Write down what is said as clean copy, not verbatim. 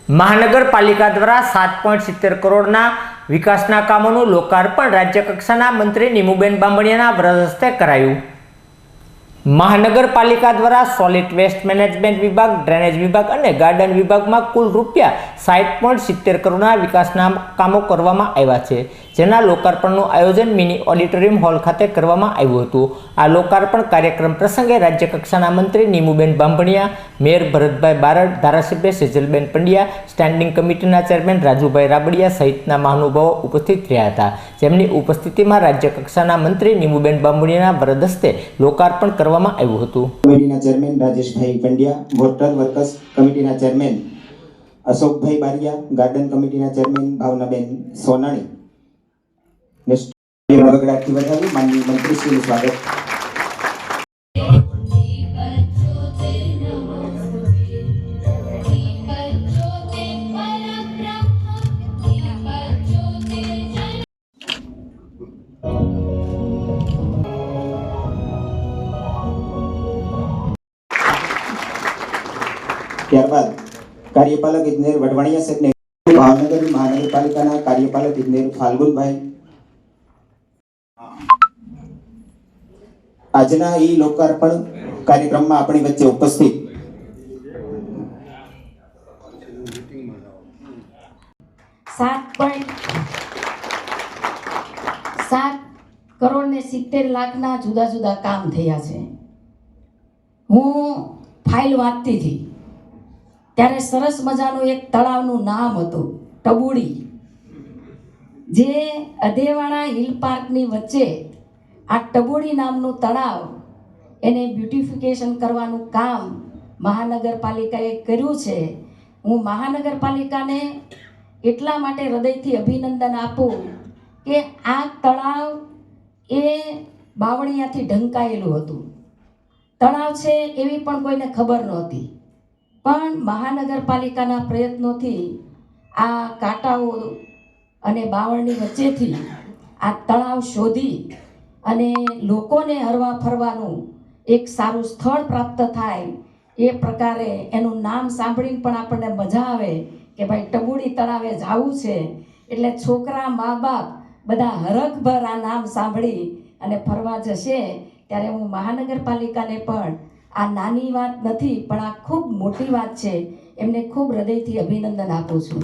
મહાનગરપાલિકા દ્વારા 7.70 કરોડના વિકાસના કામોનું લોકાર્પણ રાજ્ય કક્ષાના મંત્રી નીમુબેન બાંભણિયાના વરદ હસ્તે કરાયું। મહાનગરપાલિકા દ્વારા સોલિડ વેસ્ટ મેનેજમેન્ટ વિભાગ, ડ્રેનેજ વિભાગ અને ગાર્ડન વિભાગમાં કુલ રૂપિયા 60.70 કરોડના વિકાસના કામો કરવામાં આવ્યા છે, જેના લોકાર્પણનું આયોજન મિની ઓડિટોરિયમ હોલ ખાતે કરવામાં આવ્યું હતું। આ લોકાર્પણ કાર્યક્રમ પ્રસંગે રાજ્ય કક્ષાના મંત્રી નીમુબેન બાંભણિયા, મેયર ભરતભાઈ બારડ, ધારાસભ્ય સેજલબેન પંડ્યા, સ્ટેન્ડિંગ કમિટીના ચેરમેન રાજુભાઈ રાબડિયા સહિતના મહાનુભાવો ઉપસ્થિત રહ્યા હતા, જેમની ઉપસ્થિતિમાં રાજ્ય કક્ષાના મંત્રી નીમુબેન બાંભણિયાના વરદ હસ્તે લોકાર્પણ કરવામાં આવ્યું હતું। કમિટીના chairman Rajeshbhai Pandya, water workers કમિટીના ચેરમેન અશોકભાઈ બારિયા, ગાર્ડન કમિટીના ચેરમેન ભાવનાબેન સોનાણી ને વગડાથી વધાવી માનનીય મંત્રીશ્રીનું સ્વાગત। ત્યારબાદ કાર્યપાલક ઇજનેર વઢવાણિયા સાહેબને ભાવનગર મહાનગરપાલિકાના કાર્યપાલક ઇજનેર ફાલ્ગુનભાઈ આજના ઈ લોકાર્પણ કાર્યક્રમમાં આપણી વચ્ચે ઉપસ્થિત ₹7.70 જુદા જુદા કામ થયા છે। હું ફાઇલ વાંચતી હતી ત્યારે સરસ મજાનું એક તળાવનું નામ હતું ટબુડી, જે અધેવાડા હિલ પાર્કની વચ્ચે આ ટબુડી નામનું તળાવ એને બ્યુટિફિકેશન કરવાનું કામ મહાનગરપાલિકાએ કર્યું છે। હું મહાનગરપાલિકાને એટલા માટે હૃદયથી અભિનંદન આપું કે આ તળાવ એ બાવળિયાથી ઢંકાયેલું હતું। તળાવ છે એવી પણ કોઈને ખબર નહોતી, પણ મહાનગરપાલિકાના પ્રયત્નોથી આ કાંટાઓ અને બાવળની વચ્ચેથી આ તળાવ શોધી અને લોકોને હરવા ફરવાનું એક સારું સ્થળ પ્રાપ્ત થાય એ પ્રકારે એનું નામ સાંભળીને પણ આપણને મજા આવે કે ભાઈ ટબુડી તળાવે જવું છે, એટલે છોકરા મા બાપ બધા હરખભર આ નામ સાંભળી અને ફરવા જશે। ત્યારે હું મહાનગરપાલિકાને પણ આ નાની વાત નથી, પણ આ ખૂબ મોટી વાત છે, એમને ખૂબ હૃદયથી અભિનંદન આપું છું।